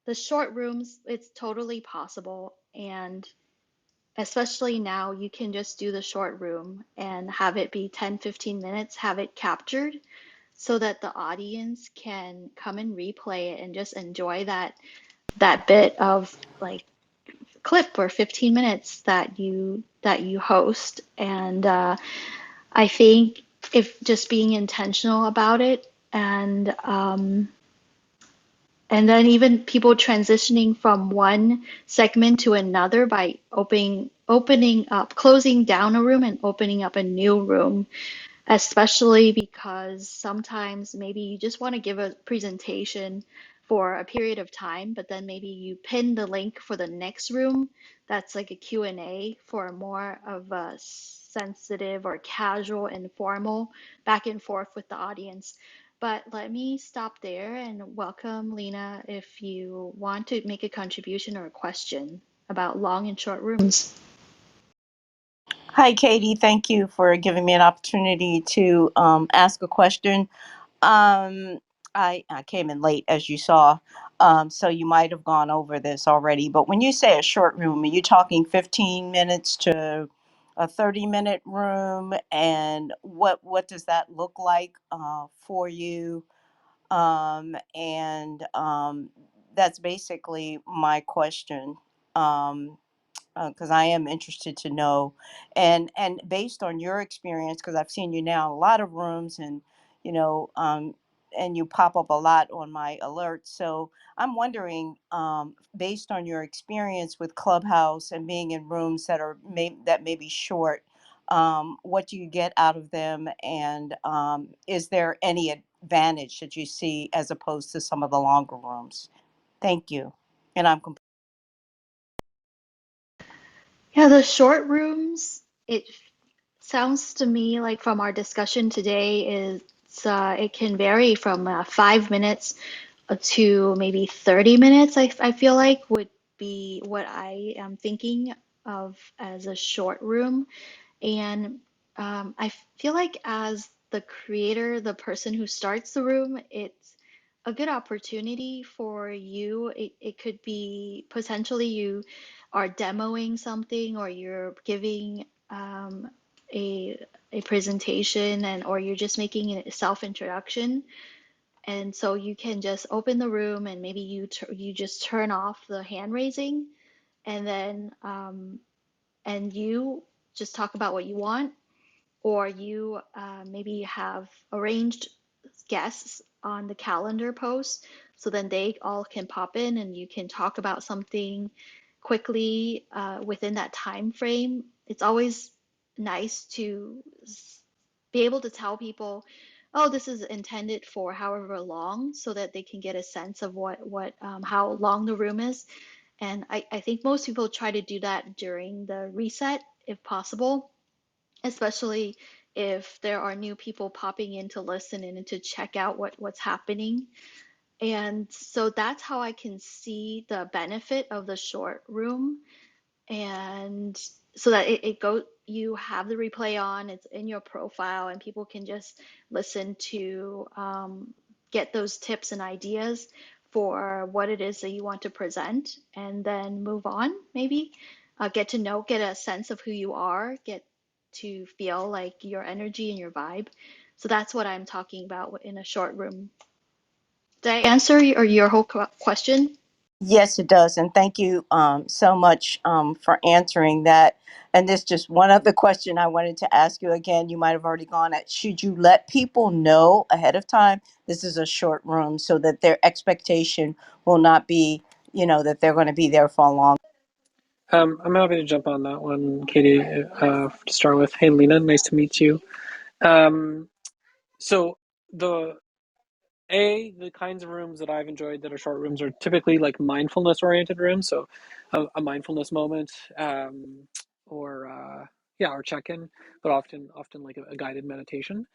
the short rooms, it's totally possible. And especially now, you can just do the short room and have it be 10, 15 minutes, have it captured so that the audience can come and replay it and just enjoy that bit of like clip or 15 minutes that you host. And I think if just being intentional about it and then even people transitioning from one segment to another by opening up, closing down a room and opening up a new room, especially because sometimes maybe you just want to give a presentation for a period of time, but then maybe you pin the link for the next room that's like a Q&A for more of a sensitive or casual, informal back and forth with the audience. But let me stop there and welcome Lena if you want to make a contribution or a question about long and short rooms. Hi, Katie. Thank you for giving me an opportunity to ask a question. Um, I came in late, as you saw, so you might have gone over this already. But when you say a short room, are you talking 15 minutes to a 30-minute room? And what does that look like for you? And that's basically my question. Um, because I am interested to know, and based on your experience, because I've seen you now in a lot of rooms, and you know, and you pop up a lot on my alerts. So I'm wondering, based on your experience with Clubhouse and being in rooms that may be short, what do you get out of them, and is there any advantage that you see as opposed to some of the longer rooms? Thank you, and I'm complete. Yeah, the short rooms, it sounds to me like from our discussion today is it can vary from 5 minutes to maybe 30 minutes, I feel like would be what I am thinking of as a short room. And I feel like as the creator, the person who starts the room, it's a good opportunity for you. It could be potentially you are demoing something or you're giving a presentation and or you're just making a self-introduction. And so you can just open the room and maybe you just turn off the hand raising and then and you just talk about what you want or you maybe have arranged guests on the calendar post so then they all can pop in and you can talk about something quickly within that time frame. It's always nice to be able to tell people, oh, this is intended for however long so that they can get a sense of what how long the room is. And I think most people try to do that during the reset if possible, especially if there are new people popping in to listen and to check out what's happening. And so that's how I can see the benefit of the short room. And so that it go you have the replay on, it's in your profile, and people can just listen to get those tips and ideas for what it is that you want to present, and then move on, maybe get a sense of who you are, get to feel like your energy and your vibe. So that's what I'm talking about in a short room. Did I answer your whole question? Yes, it does. And thank you so much for answering that. And this just one other question I wanted to ask you again. You might have already gone at. Should you let people know ahead of time this is a short room so that their expectation will not be, that they're going to be there for a long? I'm happy to jump on that one, Katie, to start with. Hey, Lena, nice to meet you. Um, so the the kinds of rooms that I've enjoyed that are short rooms are typically like mindfulness oriented rooms. So a mindfulness moment, or yeah, or check-in, but often like a guided meditation.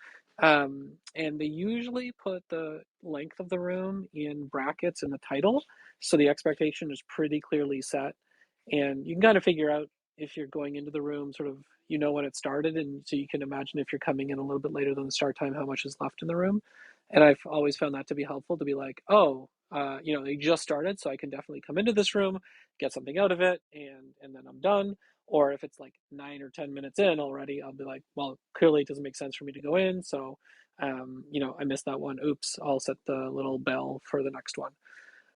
And they usually put the length of the room in brackets in the title, so the expectation is pretty clearly set, and you can kind of figure out if you're going into the room sort of when it started, and so you can imagine if you're coming in a little bit later than the start time how much is left in the room. And I've always found that to be helpful, to be like, oh, they just started, so I can definitely come into this room, get something out of it, and then I'm done. Or if it's like 9 or 10 minutes in already, I'll be like, well, clearly it doesn't make sense for me to go in, so I missed that one. Oops, I'll set the little bell for the next one.